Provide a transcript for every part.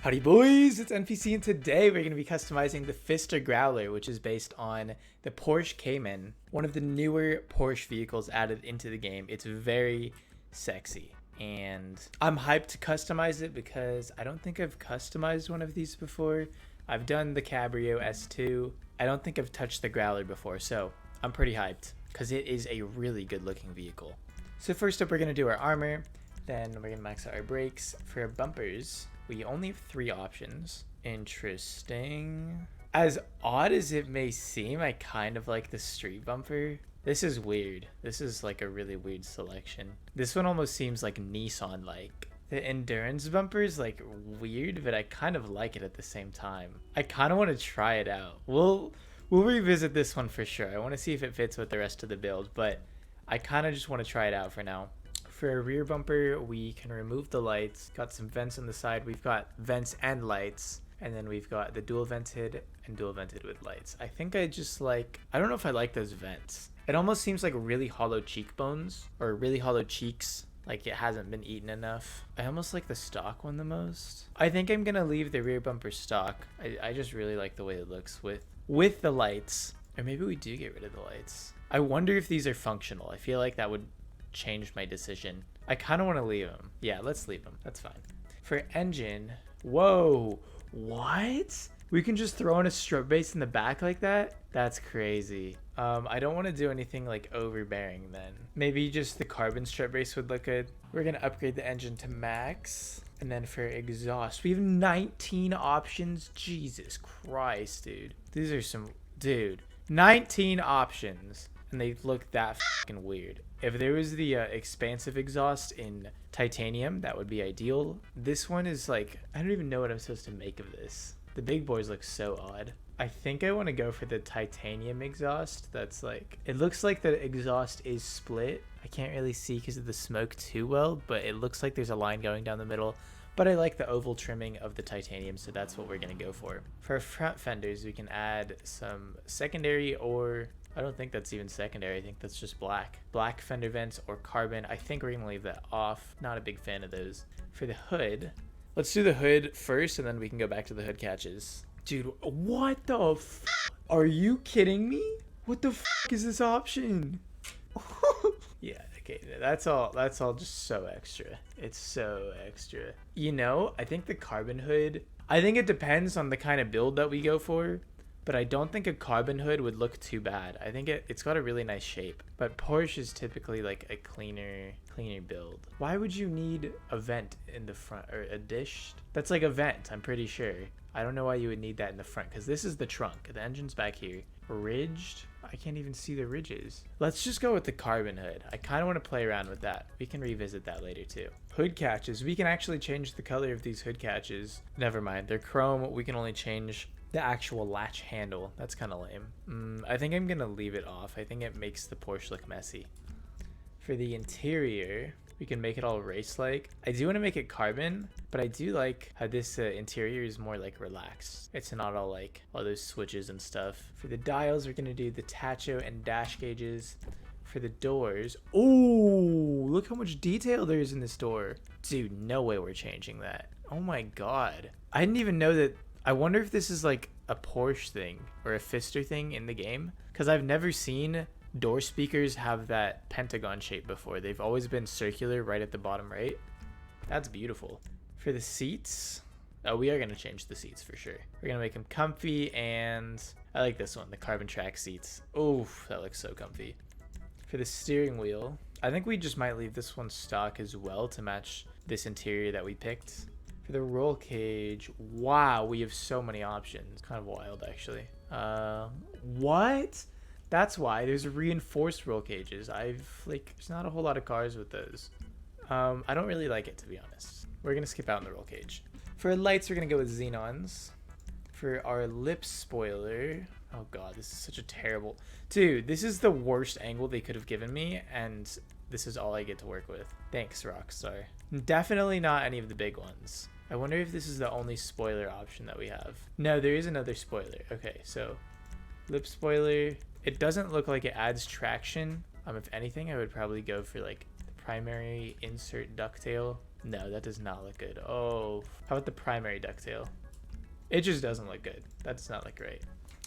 Howdy boys, it's NPC and today we're going to be customizing the Pfister Growler, which is based on the Porsche Cayman, one of the newer Porsche vehicles added into the game. It's very sexy and I'm hyped to customize it because I don't think I've customized one of these before. I've done the Cabrio S2. I don't think I've touched the Growler before, so I'm pretty hyped because it is a really good looking vehicle. So first up we're going to do our armor, then we're going to max out our brakes. For our bumpers, we only have 3 options. Interesting. As odd as it may seem, I kind of like the street bumper. This is weird. This is like a really weird selection. This one almost seems like Nissan-like. The endurance bumper is like weird, but I kind of like it at the same time. I kind of want to try it out. We'll revisit this one for sure. I want to see if it fits with the rest of the build, but I kind of just want to try it out for now. For a rear bumper, we can remove the lights. Got some vents on the side. We've got vents and lights. And then we've got the dual vented and dual vented with lights. I think I just like, I don't know if I like those vents. It almost seems like really hollow cheekbones or really hollow cheeks. Like it hasn't been eaten enough. I almost like the stock one the most. I think I'm gonna leave the rear bumper stock. I just really like the way it looks with the lights. Or maybe we do get rid of the lights. I wonder if these are functional. I feel like that would change my decision. I kind of want to leave them. Yeah, let's leave them. That's fine. For engine, whoa, what? We can just throw in a strut base in the back like that? That's crazy. I don't want to do anything like overbearing then. Maybe just the carbon strut base would look good. We're going to upgrade the engine to max. And then for exhaust, we have 19 options. Jesus Christ, dude. These are some, dude, 19 options. And they look that fucking weird. If there was the expansive exhaust in titanium, that would be ideal. This one is like, I don't even know what I'm supposed to make of this. The big boys look so odd. I think I want to go for the titanium exhaust. That's like, it looks like the exhaust is split. I can't really see because of the smoke too well, but it looks like there's a line going down the middle. But I like the oval trimming of the titanium, so that's what we're going to go for. For our front fenders, we can add some secondary, or I don't think that's even secondary. I think that's just black. Black fender vents or carbon. I think we're going to leave that off. Not a big fan of those. For the hood, let's do the hood first, and then we can go back to the hood catches. Dude, what the f? Are you kidding me? What the f is this option? Yeah, okay, that's all just so extra. It's so extra. You know, I think the carbon hood, I think it depends on the kind of build that we go for, but I don't think a carbon hood would look too bad. I think it's got a really nice shape, but Porsche is typically like a cleaner build. Why would you need a vent in the front, or a dish? That's like a vent, I'm pretty sure. I don't know why you would need that in the front, because this is the trunk. The engine's back here. Ridged? I can't even see the ridges. Let's just go with the carbon hood. I kind of want to play around with that. We can revisit that later too. Hood catches. We can actually change the color of these hood catches. Never mind. They're chrome. We can only change the actual latch handle. That's kind of lame. I think I'm going to leave it off. I think it makes the Porsche look messy. For the interior, we can make it all race-like. I do want to make it carbon, but I do like how this interior is more like relaxed. It's not all like all those switches and stuff. For the dials, we're going to do the tacho and dash gauges. For the doors, oh, look how much detail there is in this door. Dude, no way we're changing that. Oh my god. I didn't even know that. I wonder if this is like a Porsche thing or a Pfister thing in the game, because I've never seen door speakers have that pentagon shape before. They've always been circular right at the bottom right. That's beautiful. For the seats, oh, we are going to change the seats for sure. We're going to make them comfy, and I like this one, the carbon track seats. Oh, that looks so comfy. For the steering wheel, I think we just might leave this one stock as well to match this interior that we picked. For the roll cage, wow, we have so many options. Kind of wild, actually. What? That's why there's reinforced roll cages. There's not a whole lot of cars with those. I don't really like it, to be honest. We're gonna skip out on the roll cage. For lights, we're gonna go with xenons. For our lip spoiler, oh god, this is such a terrible, dude, this is the worst angle they could have given me, and this is all I get to work with. Thanks, Rockstar. Definitely not any of the big ones. I wonder if this is the only spoiler option that we have. No, there is another spoiler. Okay, so lip spoiler. It doesn't look like it adds traction. If anything, I would probably go for like the primary insert ducktail. No, that does not look good. Oh, how about the primary ducktail? It just doesn't look good. That does not look great.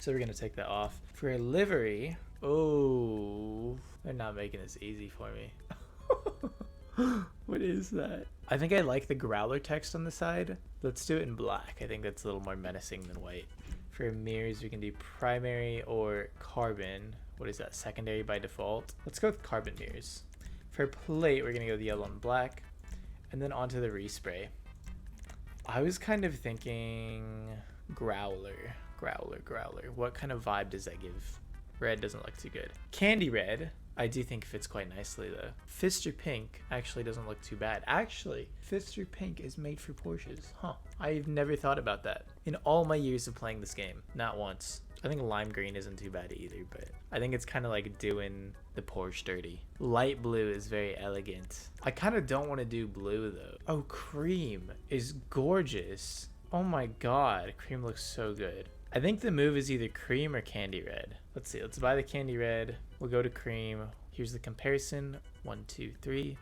So we're gonna take that off. For a livery, oh, they're not making this easy for me. What is that? I think I like the growler text on the side. Let's do it in black. I think that's a little more menacing than white. For mirrors, we can do primary or carbon. What is that? Secondary by default. Let's go with carbon mirrors. For plate, we're gonna go with yellow and black. And then onto the respray. I was kind of thinking growler. What kind of vibe does that give? Red doesn't look too good. Candy red, I do think fits quite nicely though. Pfister pink actually doesn't look too bad. Actually, Pfister pink is made for Porsches. Huh, I've never thought about that. In all my years of playing this game, not once. I think lime green isn't too bad either, but I think it's kind of like doing the Porsche dirty. Light blue is very elegant. I kind of don't want to do blue though. Oh, cream is gorgeous. Oh my god, cream looks so good. I think the move is either cream or candy red. Let's see, let's buy the candy red. We'll go to cream. Here's the comparison. 1, 2, 3.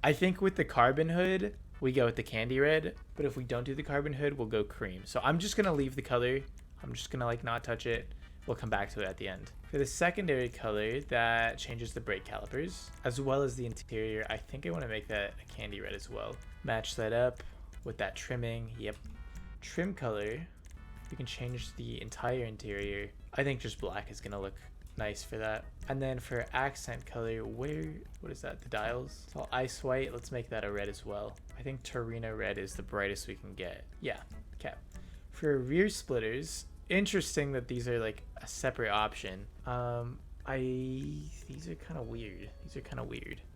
I think with the carbon hood, we go with the candy red, but if we don't do the carbon hood, we'll go cream. So I'm just gonna leave the color. I'm just gonna like not touch it. We'll come back to it at the end. For the secondary color, that changes the brake calipers as well as the interior. I think I want to make that a candy red as well. Match that up with that trimming. Yep. Trim color, we can change the entire interior. I think just black is gonna look nice for that. And then for accent color, what is that? The dials? It's all ice white. Let's make that a red as well. I think Torino red is the brightest we can get. Yeah, okay. For rear splitters, interesting that these are like a separate option. These are kind of weird.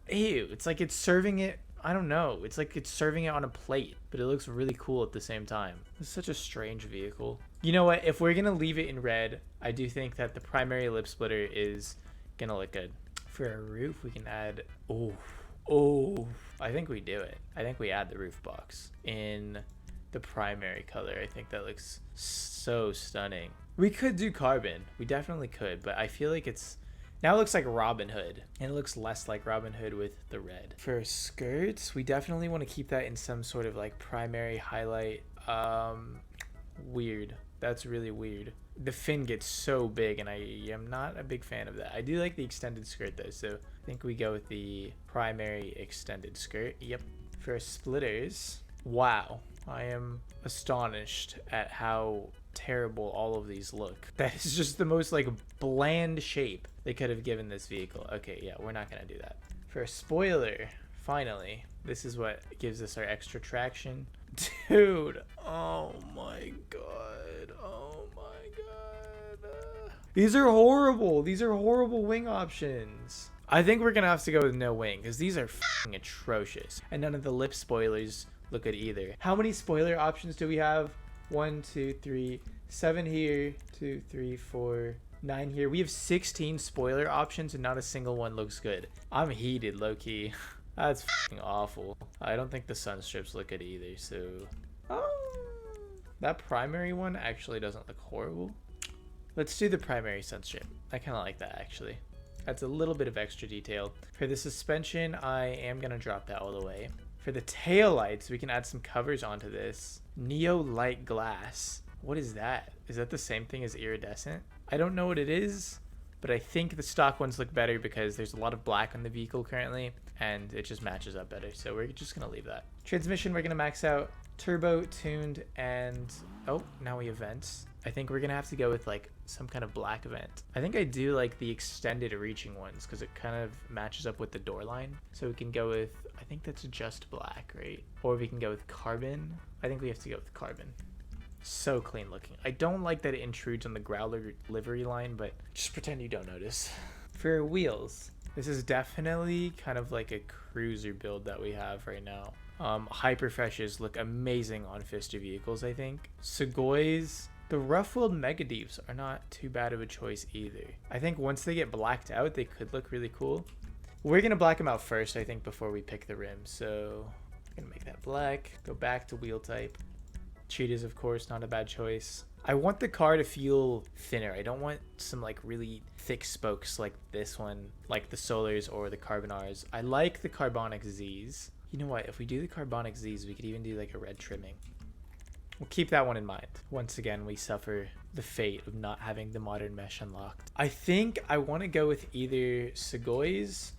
Ew, it's like it's serving it, I don't know. It's like it's serving it on a plate, but it looks really cool at the same time. It's such a strange vehicle. You know what? If we're gonna leave it in red, I do think that the primary lip splitter is gonna look good. For a roof, we can add, oh, I think we do it. I think we add the roof box in the primary color. I think that looks so stunning. We could do carbon. We definitely could, but I feel like it's now it looks like Robin Hood, and it looks less like Robin Hood with the red. For skirts, we definitely want to keep that in some sort of like primary highlight. Weird. That's really weird. The fin gets so big, and I am not a big fan of that. I do like the extended skirt though, so I think we go with the primary extended skirt. Yep. For splitters, wow. I am astonished at how terrible all of these look. That is just the most like bland shape they could have given this vehicle. Okay, yeah, we're not gonna do that. For a spoiler, finally, this is what gives us our extra traction. Dude, oh my god, these are horrible. These are horrible wing options. I think we're gonna have to go with no wing because these are f***ing atrocious, and none of the lip spoilers look good either. How many spoiler options do we have? 1, 2, 3, 7 here, 2, 3, 4, 9 here. We have 16 spoiler options and not a single one looks good. I'm heated, low-key. That's f***ing awful. I don't think the sun strips look good either, so that primary one actually doesn't look horrible. Let's do the primary sun strip. I kind of like that actually. That's a little bit of extra detail. For the suspension, I am gonna drop that all the way. For the tail lights, we can add some covers onto this. Neo light glass. What is that? Is that the same thing as iridescent? I don't know what it is, but I think the stock ones look better because there's a lot of black on the vehicle currently, and it just matches up better. So we're just gonna leave that. Transmission, we're gonna max out. Turbo, tuned, and oh, now we have vents. I think we're gonna have to go with like some kind of black vent. I think I do like the extended reaching ones because it kind of matches up with the door line. So we can go with, I think that's just black, right? Or we can go with carbon. I think we have to go with carbon. So clean looking. I don't like that it intrudes on the Growler livery line, but just pretend you don't notice. For wheels, this is definitely kind of like a cruiser build that we have right now. Hyperfreshes look amazing on Pfister vehicles, I think. Segoys, the rough-wheeled Megadieves are not too bad of a choice either. I think once they get blacked out, they could look really cool. We're gonna black them out first, I think, before we pick the rim. So I'm gonna make that black, go back to wheel type. Cheetahs, of course, not a bad choice. I want the car to feel thinner. I don't want some like really thick spokes like this one, like the Solars or the Carbon Rs. I like the Carbonic Zs. You know what? If we do the carbonic Z's, we could even do like a red trimming. We'll keep that one in mind. Once again, we suffer the fate of not having the modern mesh unlocked. I think I want to go with either Segoys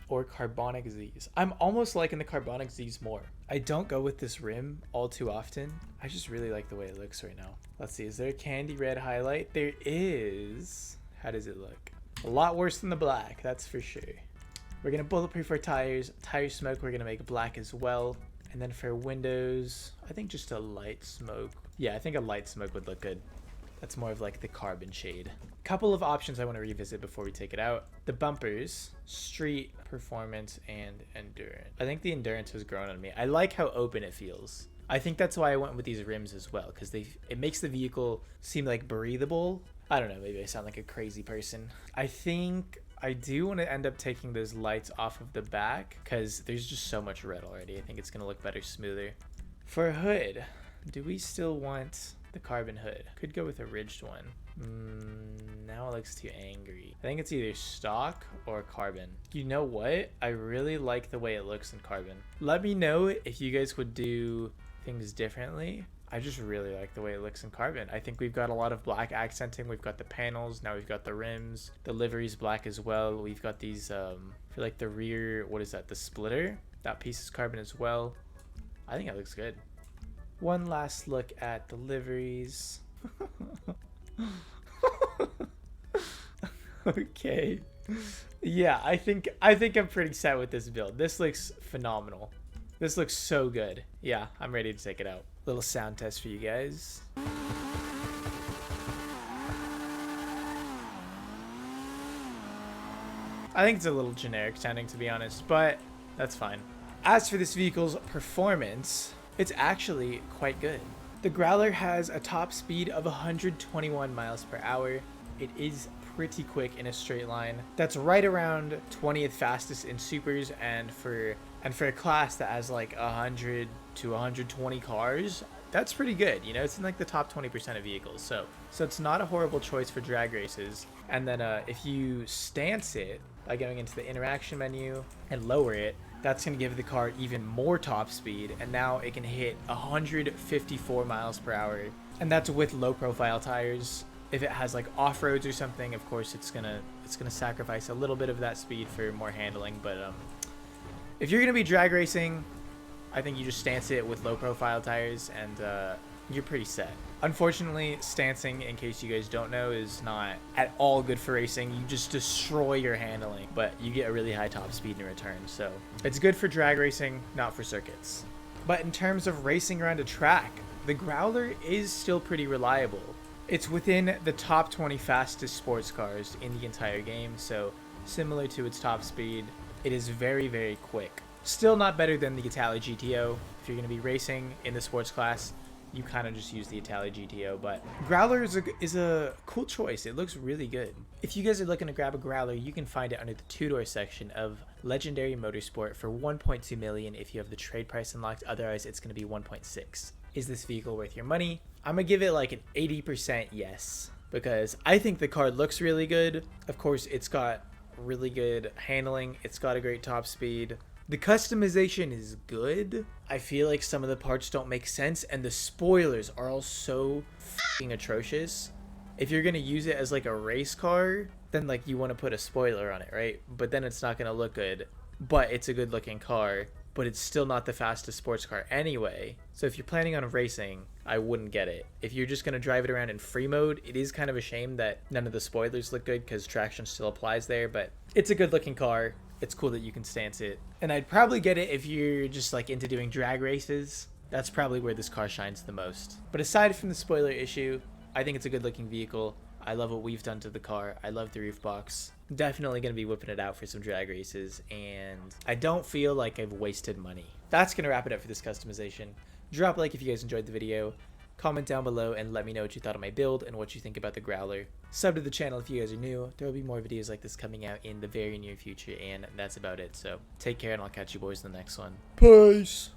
or carbonic Z's. I'm almost liking the carbonic Z's more. I don't go with this rim all too often. I just really like the way it looks right now. Let's see, is there a candy red highlight? There is. How does it look? A lot worse than the black, that's for sure. We're gonna bulletproof our tires. Tire smoke, we're gonna make black as well. And then for windows, I think just a light smoke. Yeah, I think a light smoke would look good. That's more of like the carbon shade. Couple of options I want to revisit before we take it out. The bumpers, street, performance, and endurance. I think the endurance has grown on me. I like how open it feels. I think that's why I went with these rims as well, because it makes the vehicle seem like breathable. I don't know, maybe I sound like a crazy person. I think I do want to end up taking those lights off of the back because there's just so much red already. I think it's going to look better, smoother. For a hood, do we still want the carbon hood? Could go with a ridged one. Now it looks too angry. I think it's either stock or carbon. You know what? I really like the way it looks in carbon. Let me know if you guys would do things differently. I just really like the way it looks in carbon. I think we've got a lot of black accenting. We've got the panels. Now we've got the rims. The livery's black as well. We've got these, for like the rear, what is that? The splitter. That piece is carbon as well. I think it looks good. One last look at the liveries. Okay. Yeah, I think I'm pretty set with this build. This looks phenomenal. This looks so good. Yeah, I'm ready to take it out. Little sound test for you guys. I think it's a little generic sounding, to be honest, but that's fine. As for this vehicle's performance, it's actually quite good. The Growler has a top speed of 121 miles per hour. It is pretty quick in a straight line. That's right around 20th fastest in supers, and for a class that has like 100 to 120 cars, that's pretty good. You know, it's in like the top 20% of vehicles. So it's not a horrible choice for drag races. And then if you stance it by going into the interaction menu and lower it, that's going to give the car even more top speed, and now it can hit 154 miles per hour, and that's with low profile tires. If it has like off-roads or something, of course it's gonna sacrifice a little bit of that speed for more handling, but if you're gonna be drag racing, I think you just stance it with low profile tires, and you're pretty set. Unfortunately, stancing, in case you guys don't know, is not at all good for racing. You just destroy your handling, but you get a really high top speed in return. So it's good for drag racing, not for circuits. But in terms of racing around a track, the Growler is still pretty reliable. It's within the top 20 fastest sports cars in the entire game, so similar to its top speed, it is very, very quick. Still not better than the Italy GTO. If you're going to be racing in the sports class, you kind of just use the Italy GTO, but Growler is a cool choice. It looks really good. If you guys are looking to grab a Growler, you can find it under the two-door section of Legendary Motorsport for 1.2 million if you have the trade price unlocked. Otherwise, it's going to be 1.6. Is this vehicle worth your money? I'm going to give it like an 80% yes, because I think the car looks really good. Of course, it's got really good handling. It's got a great top speed. The customization is good. I feel like some of the parts don't make sense, and the spoilers are all so f***ing atrocious. If you're gonna use it as like a race car, then like you want to put a spoiler on it, right? But then it's not gonna look good. But it's a good looking car, but it's still not the fastest sports car anyway. So if you're planning on racing, I wouldn't get it. If you're just gonna drive it around in free mode, it is kind of a shame that none of the spoilers look good because traction still applies there, but it's a good looking car. It's cool that you can stance it. And I'd probably get it if you're just like into doing drag races. That's probably where this car shines the most. But aside from the spoiler issue, I think it's a good looking vehicle. I love what we've done to the car. I love the roof box. Definitely going to be whipping it out for some drag races. And I don't feel like I've wasted money. That's going to wrap it up for this customization. Drop a like if you guys enjoyed the video. Comment down below and let me know what you thought of my build and what you think about the Growler. Sub to the channel if you guys are new. There will be more videos like this coming out in the very near future, and that's about it. So take care, and I'll catch you boys in the next one. Peace!